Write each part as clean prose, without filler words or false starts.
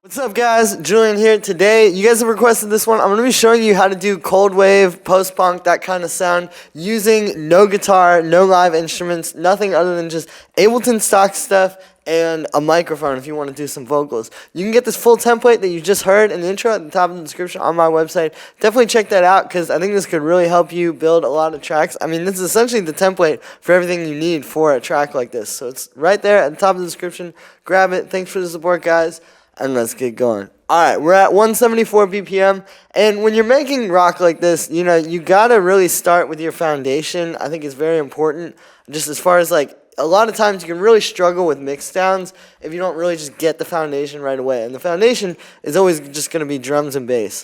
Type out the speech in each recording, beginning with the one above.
What's up guys, Julian here. Today, you guys have requested this one. I'm going to be showing you how to do cold wave, post-punk, that kind of sound using no guitar, no live instruments, nothing other than just Ableton stock stuff and a microphone if you want to do some vocals. You can get this full template that you just heard in the intro at the top of the description on my website. Definitely check that out because I think this could really help you build a lot of tracks. I mean, this is essentially the template for everything you need for a track like this. So it's right there at the top of the description. Grab it. Thanks for the support, guys. And let's get going. Alright, we're at 174 BPM, and when you're making rock like this, you know, you gotta really start with your foundation. I think it's very important, just as far as like, a lot of times you can really struggle with mix downs if you don't really just get the foundation right away, and the foundation is always just gonna be drums and bass.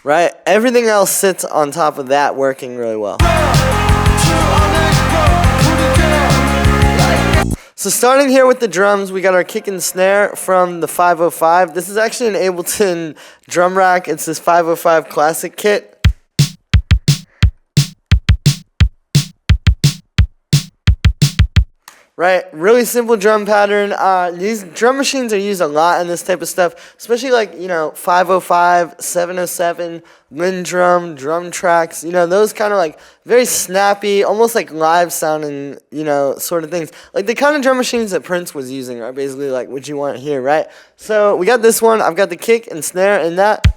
Right? Everything else sits on top of that working really well. So starting here with the drums, we got our kick and snare from the 505. This is actually an Ableton drum rack. It's this 505 classic kit. Right, really simple drum pattern. These drum machines are used a lot in this type of stuff, especially like, you know, 505, 707, Lindrum, drum tracks, you know, those kind of like very snappy, almost like live sounding, you know, sort of things. Like the kind of drum machines that Prince was using are basically like what you want here, right? So we got this one. I've got the kick and snare in that.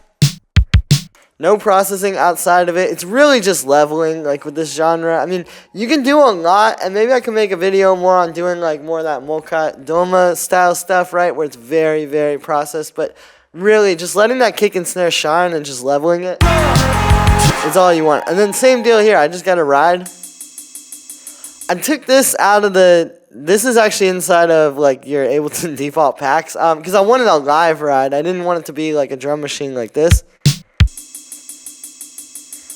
No processing outside of it. It's really just leveling, like with this genre. I mean, you can do a lot, and maybe I can make a video more on doing like more of that Molkat Doma style stuff, right? Where it's very, very processed. But really, just letting that kick and snare shine and just leveling it is all you want. And then same deal here. I just got a ride. I took this out of the... This is actually inside of like your Ableton default packs because I wanted a live ride. I didn't want it to be like a drum machine like this.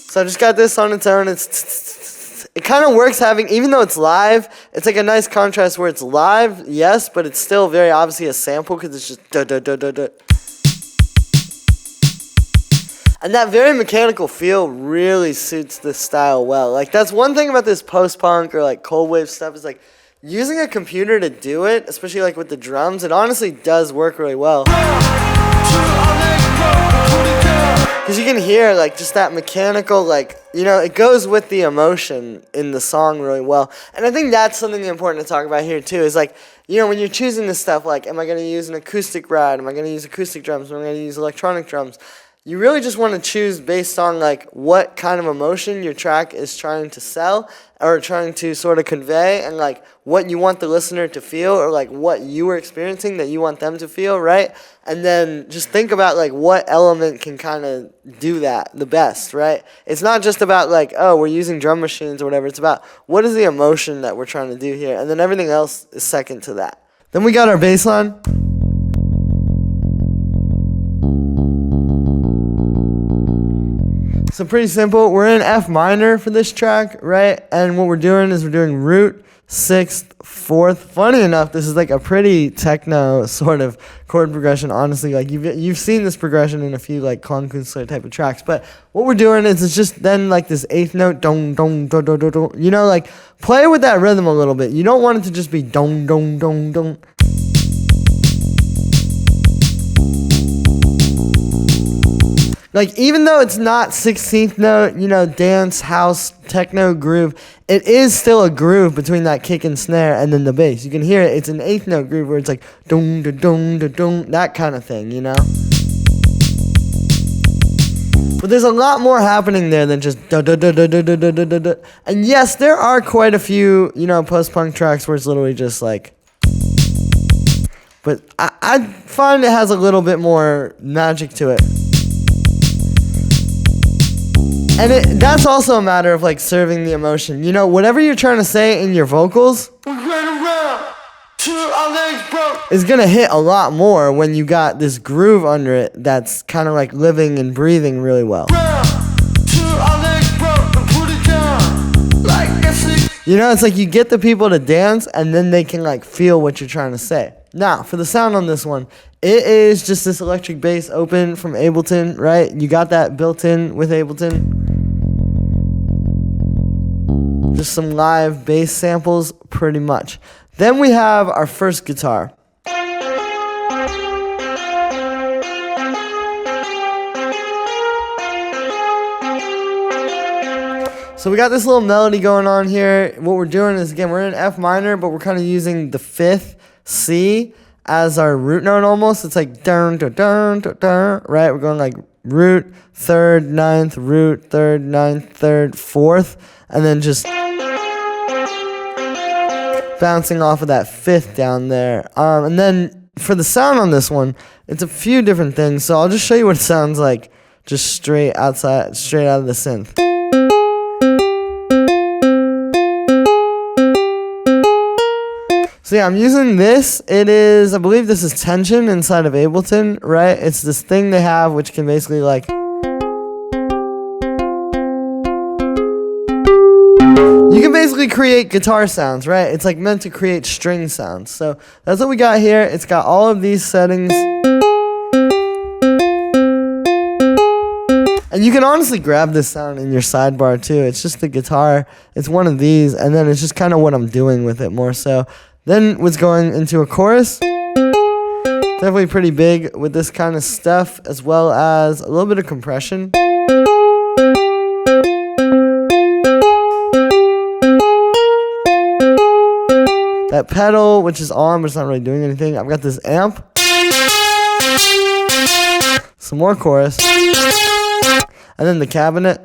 So I just got this on its own. It kind of works having, even though it's live, it's like a nice contrast where it's live, yes, but it's still very obviously a sample because it's just da-da-da-da-da. And that very mechanical feel really suits this style well. Like that's one thing about this post-punk or like cold wave stuff is like using a computer to do it, especially like with the drums, it honestly does work really well. Because you can hear, like, just that mechanical, like, you know, it goes with the emotion in the song really well. And I think that's something important to talk about here, too, is, like, you know, when you're choosing this stuff, like, am I going to use an acoustic ride? Am I going to use acoustic drums? Am I going to use electronic drums? You really just want to choose based on, like, what kind of emotion your track is trying to sell or trying to sort of convey and, like, what you want the listener to feel or, like, what you were experiencing that you want them to feel, right? And then just think about, like, what element can kind of do that the best, right? It's not just about, like, oh, we're using drum machines or whatever. It's about what is the emotion that we're trying to do here. And then everything else is second to that. Then we got our bass line. So pretty simple. We're in F minor for this track, right? And what we're doing is we're doing root, 6th, 4th. Funny enough, this is like a pretty techno sort of chord progression. Honestly, like you've seen this progression in a few like Klangkünstler type of tracks. But what we're doing is it's just then like this 8th note, dong, dong, dong, dong, dong. You know, like play with that rhythm a little bit. You don't want it to just be dong, dong, dong, dong. Like, even though it's not 16th note, you know, dance, house, techno groove, it is still a groove between that kick and snare and then the bass. You can hear it. It's an 8th note groove where it's like, dong, da, dong, da, dong, that kind of thing, you know? But there's a lot more happening there than just da, da, da, da, da, da, da, da, da. And yes, there are quite a few, you know, post-punk tracks where it's literally just like... But I find it has a little bit more magic to it. And that's also a matter of like serving the emotion. You know, whatever you're trying to say in your vocals is gonna hit a lot more when you got this groove under it that's kind of like living and breathing really well. You know, it's like you get the people to dance and then they can like feel what you're trying to say. Now, for the sound on this one, it is just this electric bass open from Ableton, right? You got that built in with Ableton. Just some live bass samples, pretty much. Then we have our first guitar. So we got this little melody going on here. What we're doing is, again, we're in F minor, but we're kind of using the 5th C as our root note almost. It's like dun, dun, dun, dun, dun, right? We're going like root, 3rd, 9th, root, 3rd, 9th, 3rd, 4th, and then just bouncing off of that 5th down there. And then for the sound on this one, it's a few different things. So I'll just show you what it sounds like just straight out of the synth. So yeah, I'm using this. It is, I believe this is tension inside of Ableton, right? It's this thing they have which can basically like... You can basically create guitar sounds, right? It's like meant to create string sounds. So that's what we got here. It's got all of these settings. And you can honestly grab this sound in your sidebar too. It's just the guitar. It's one of these, and then it's just kind of what I'm doing with it more so. Then was going into a chorus. Definitely pretty big with this kind of stuff, as well as a little bit of compression. That pedal, which is on, but it's not really doing anything. I've got this amp. Some more chorus. And then the cabinet.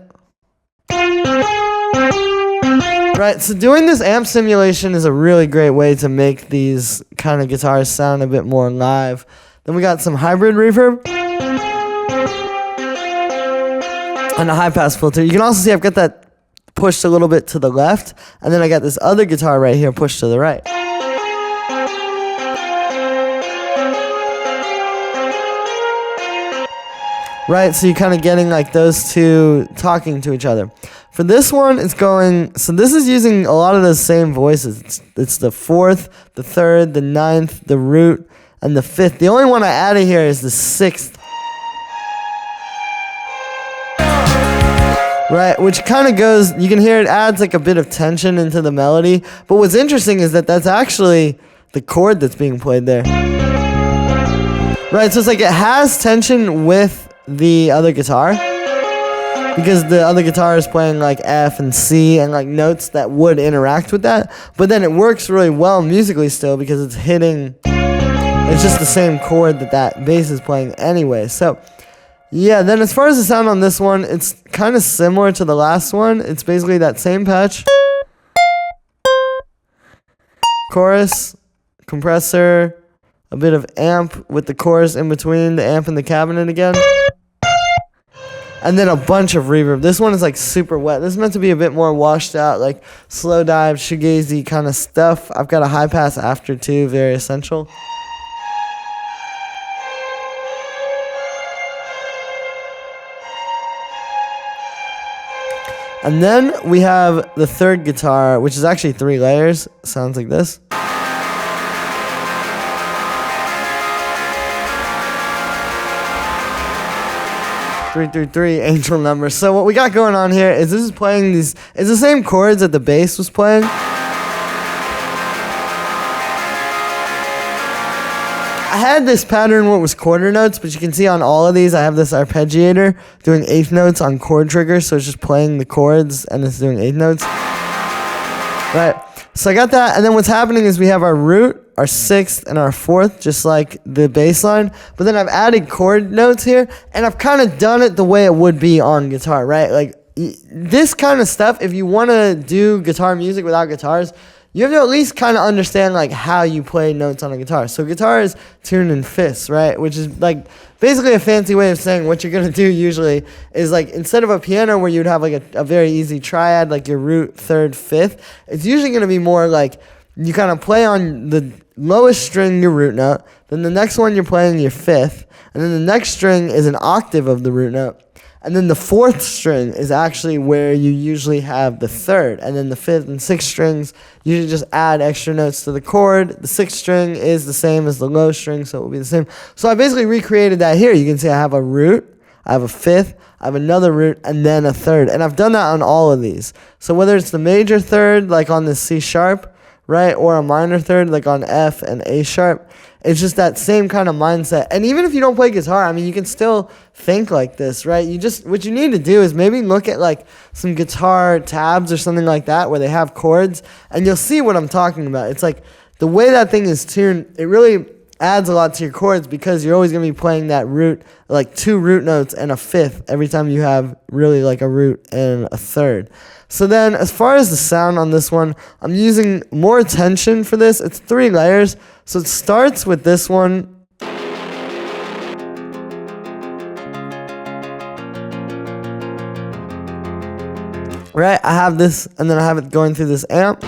Right, so doing this amp simulation is a really great way to make these kind of guitars sound a bit more live. Then we got some hybrid reverb. And a high pass filter. You can also see I've got that pushed a little bit to the left. And then I got this other guitar right here pushed to the right. Right, so you're kind of getting like those two talking to each other. For this one, it's going, so this is using a lot of those same voices. It's the 4th, the 3rd, the 9th, the root, and the 5th. The only one I added here is the 6th. Right, which kind of goes, you can hear it adds like a bit of tension into the melody. But what's interesting is that that's actually the chord that's being played there. Right, so it's like it has tension with the other guitar. Because the other guitar is playing like F and C and like notes that would interact with that. But then it works really well musically still because it's hitting, it's just the same chord that that bass is playing anyway. So yeah, then as far as the sound on this one, it's kind of similar to the last one. It's basically that same patch. Chorus, compressor, a bit of amp with the chorus in between the amp and the cabinet again. And then a bunch of reverb. This one is like super wet. This is meant to be a bit more washed out, like slow dive, shoegazy kind of stuff. I've got a high pass after too, very essential. And then we have the third guitar, which is actually 3 layers. Sounds like this. 333 angel number. So what we got going on here is this is playing these, it's the same chords that the bass was playing. I had this pattern where it was quarter notes, but you can see on all of these I have this arpeggiator doing 8th notes on chord triggers, so it's just playing the chords and it's doing 8th notes. Right. So I got that, and then what's happening is we have our root, our 6th, and our 4th, just like the bass line. But then I've added chord notes here, and I've kind of done it the way it would be on guitar, right? Like, this kind of stuff, if you want to do guitar music without guitars, you have to at least kind of understand, like, how you play notes on a guitar. So guitar is tuned in fifths, right? Which is, like, basically a fancy way of saying what you're going to do usually is, like, instead of a piano where you'd have, like, a very easy triad, like your root, 3rd, 5th, it's usually going to be more like you kind of play on the lowest string your root note, then the next one you're playing your 5th, and then the next string is an octave of the root note. And then the fourth string is actually where you usually have the third. And then the fifth and sixth strings, you just add extra notes to the chord. The sixth string is the same as the low string, so it will be the same. So I basically recreated that here. You can see I have a root, I have a fifth, I have another root, and then a third. And I've done that on all of these. So whether it's the major third, like on the C sharp, right, or a minor third, like on F and A sharp, it's just that same kind of mindset. And even if you don't play guitar, I mean, you can still think like this, right? What you need to do is maybe look at like some guitar tabs or something like that where they have chords, and you'll see what I'm talking about. It's like the way that thing is tuned, it really adds a lot to your chords because you're always going to be playing that root, like 2 root notes and a fifth every time you have really like a root and a third. So then as far as the sound on this one, I'm using more tension for this. It's 3 layers. So it starts with this one. Right, I have this, and then I have it going through this amp,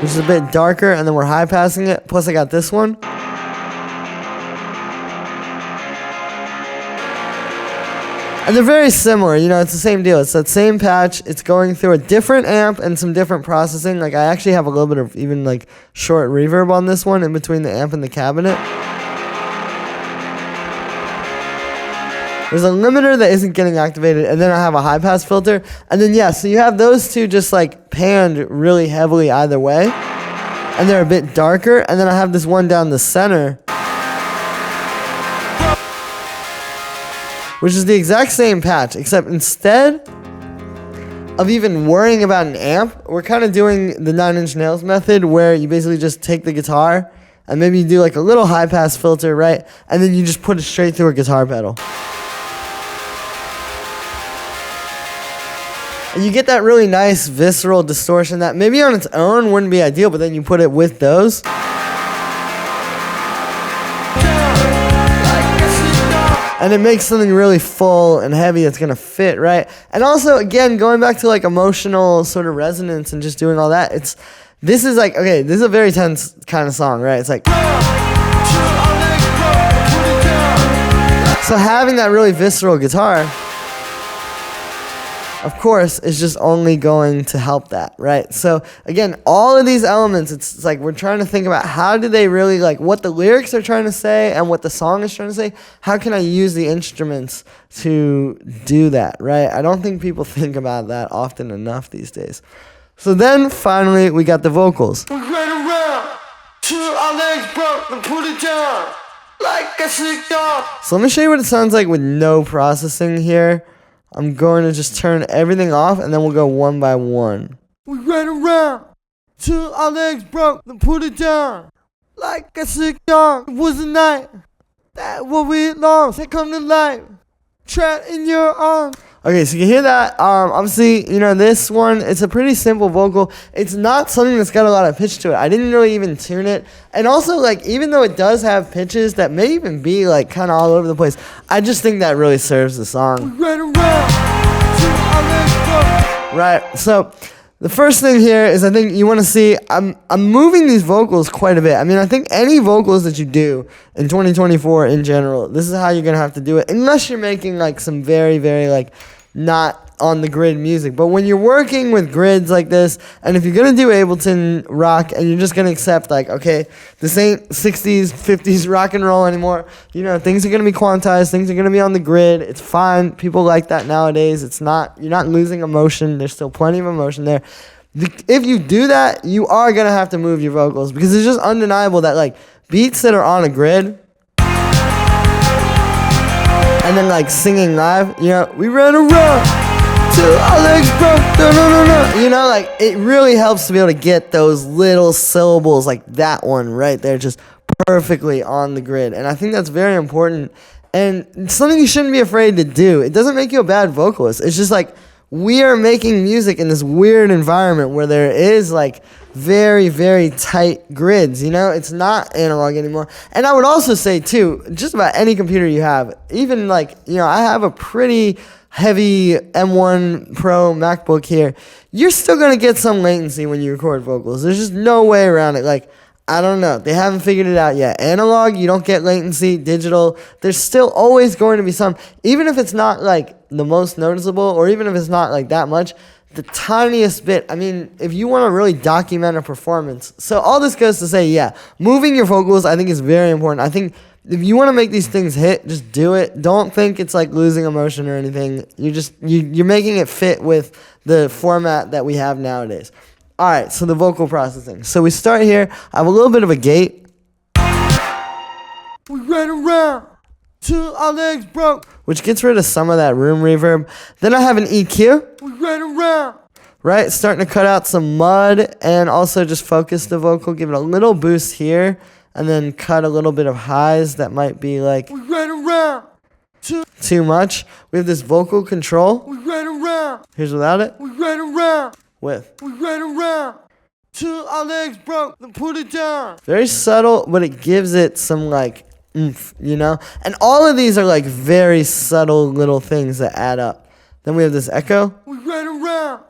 which is a bit darker, and then we're high passing it. Plus I got this one. And they're very similar, you know, it's the same deal. It's that same patch. It's going through a different amp and some different processing. Like I actually have a little bit of even like short reverb on this one in between the amp and the cabinet. There's a limiter that isn't getting activated, and then I have a high pass filter. And then yeah, so you have those two just like panned really heavily either way. And they're a bit darker. And then I have this one down the center, which is the exact same patch, except instead of even worrying about an amp, we're kind of doing the 9 Inch Nails method where you basically just take the guitar and maybe you do like a little high pass filter, right? And then you just put it straight through a guitar pedal. And you get that really nice visceral distortion that maybe on its own wouldn't be ideal, but then you put it with those. And it makes something really full and heavy that's going to fit, right? And also, again, going back to like emotional sort of resonance and just doing all that, this is like, okay, this is a very tense kind of song, right? It's like, so having that really visceral guitar, of course, is just only going to help that, right? So again, all of these elements, it's like we're trying to think about how do they really, like what the lyrics are trying to say and what the song is trying to say. How can I use the instruments to do that, right? I don't think people think about that often enough these days. So then finally, we got the vocals. We ran around till our legs broke and put it down like a sick dog. So let me show you what it sounds like with no processing here. I'm going to just turn everything off, and then we'll go one by one. We ran around till our legs broke, then put it down like a sick dog. It was a night that what we lost had come to life, trapped in your arms. Okay, so you hear that. Obviously, you know, this one, it's a pretty simple vocal. It's not something that's got a lot of pitch to it. I didn't really even tune it. And also, like, even though it does have pitches that may even be, like, kind of all over the place, I just think that really serves the song. Right, so the first thing here is I think you want to see, I'm moving these vocals quite a bit. I mean, I think any vocals that you do in 2024 in general, this is how you're going to have to do it, unless you're making, like, some very, very, like, not on the grid music. But when you're working with grids like this, and if you're going to do Ableton rock and you're just going to accept like, okay, this ain't 60s, 50s rock and roll anymore, you know, things are going to be quantized, things are going to be on the grid. It's fine. People like that nowadays. It's not, you're not losing emotion. There's still plenty of emotion there. If you do that, you are going to have to move your vocals because it's just undeniable that like beats that are on a grid and then like singing live, you know, we ran around till our legs broke, you know, like it really helps to be able to get those little syllables like that one right there just perfectly on the grid. And I think that's very important and it's something you shouldn't be afraid to do. It doesn't make you a bad vocalist. It's just like we are making music in this weird environment where there is like very, very tight grids, you know? It's not analog anymore. And I would also say too, just about any computer you have, even like, you know, I have a pretty heavy M1 Pro MacBook here. You're still going to get some latency when you record vocals. There's just no way around it. Like, I don't know. They haven't figured it out yet. Analog, you don't get latency. Digital, there's still always going to be some, even if it's not like the most noticeable, or even if it's not like that much, the tiniest bit. I mean, if you want to really document a performance. So all this goes to say, yeah, moving your vocals, I think, is very important. I think if you want to make these things hit, just do it. Don't think it's like losing emotion or anything. You're making it fit with the format that we have nowadays. All right, so the vocal processing. So we start here. I have a little bit of a gate. We ran around till our legs broke, which gets rid of some of that room reverb. Then I have an EQ. We ran around. Right, starting to cut out some mud and also just focus the vocal, give it a little boost here, and then cut a little bit of highs that might be like we ran around too much. We have this vocal control. We ran around. Here's without it. We ran around. With. We ran around till our legs broke, then put it down. Very subtle, but it gives it some like oomph, you know? And all of these are like very subtle little things that add up. Then we have this echo. We ran around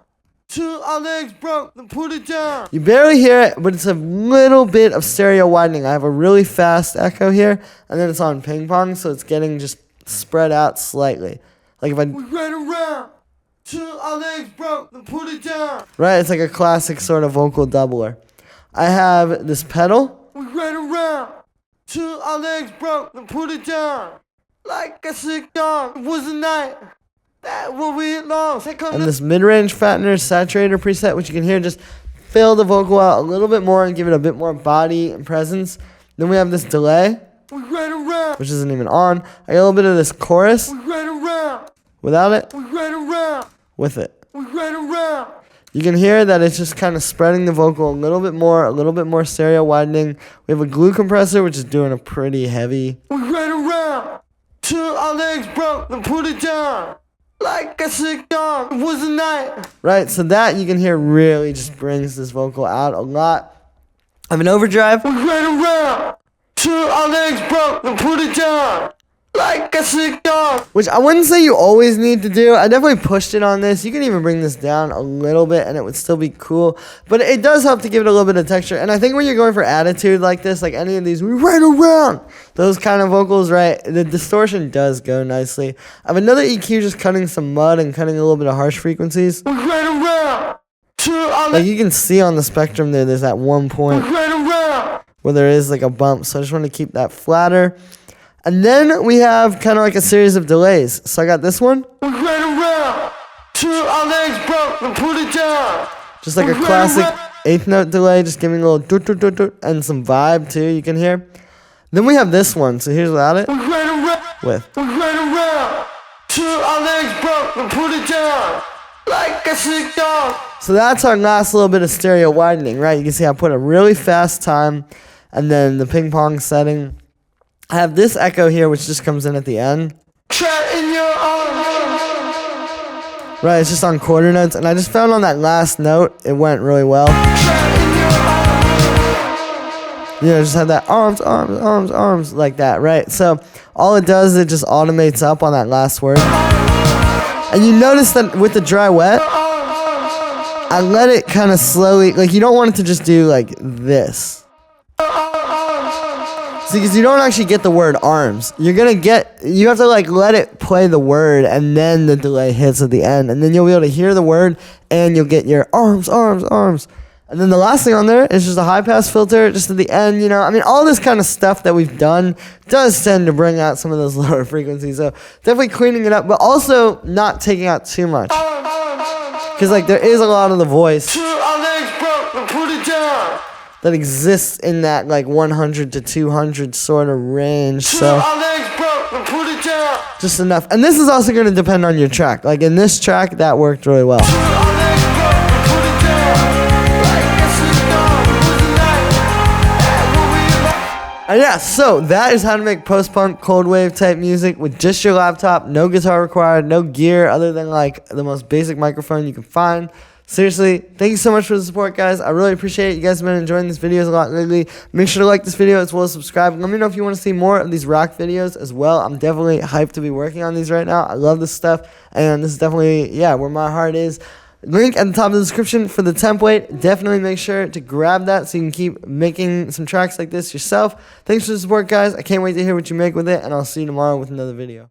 till our legs broke, then put it down. You barely hear it, but it's a little bit of stereo widening. I have a really fast echo here, and then it's on ping pong, so it's getting just spread out slightly. Like if I. We ran around till our legs broke, then put it down. Right, it's like a classic sort of vocal doubler. I have this pedal. We ran around till our legs broke, then put it down. Like a sick dog, it was a night that will be long. And this mid-range fattener saturator preset, which you can hear just fill the vocal out a little bit more and give it a bit more body and presence. Then we have this delay, we ran around, which isn't even on. I got a little bit of this chorus. We ran around. Without it. We ran around. With it. We ran around. You can hear that it's just kind of spreading the vocal a little bit more stereo widening. We have a glue compressor, which is doing a pretty heavy. We ran around till our legs broke, then put it down. Like a sick dog, it was a night. Right, so that you can hear really just brings this vocal out a lot. I have an overdrive. We ran around till our legs broke, then put it down. Like a sick dog. Which I wouldn't say you always need to do. I definitely pushed it on this. You can even bring this down a little bit and it would still be cool. But it does help to give it a little bit of texture. And I think when you're going for attitude like this, like any of these, we ran around, those kind of vocals, right? The distortion does go nicely. I have another EQ just cutting some mud and cutting a little bit of harsh frequencies. We ran around. Like you can see on the spectrum there's that one point where there is like a bump. So I just want to keep that flatter. And then we have kind of like a series of delays. So I got this one. We ran around till our legs broke, and put it down. Just like a classic eighth note delay, just giving a little doot doot doot doot and some vibe too, you can hear. Then we have this one. So here's without it. We ran around. With. We ran around till our legs broke, and put it down. Like a sick dog. So that's our last little bit of stereo widening, right? You can see I put a really fast time and then the ping pong setting. I have this echo here, which just comes in at the end. Right, it's just on quarter notes, and I just found on that last note, it went really well. Yeah, just had that arms, arms, arms, arms, like that, right? So all it does, it just automates up on that last word. And you notice that with the dry wet, I let it kind of slowly, like you don't want it to just do like this. Because you don't actually get the word arms. You have to like let it play the word and then the delay hits at the end. And then you'll be able to hear the word and you'll get your arms, arms, arms. And then the last thing on there is just a high pass filter just at the end, you know. I mean, all this kind of stuff that we've done does tend to bring out some of those lower frequencies. So definitely cleaning it up, but also not taking out too much. Because like there is a lot of the voice that exists in that like 100 to 200 sort of range. So just enough. And this is also going to depend on your track. Like in this track, that worked really well. And yeah, so that is how to make post-punk cold wave type music with just your laptop. No guitar required, no gear other than like the most basic microphone you can find. Seriously, thank you so much for the support, guys. I really appreciate it. You guys have been enjoying these videos a lot lately. Make sure to like this video as well as subscribe. Let me know if you want to see more of these rock videos as well. I'm definitely hyped to be working on these right now. I love this stuff, and this is definitely, yeah, where my heart is. Link at the top of the description for the template. Definitely make sure to grab that so you can keep making some tracks like this yourself. Thanks for the support, guys. I can't wait to hear what you make with it, and I'll see you tomorrow with another video.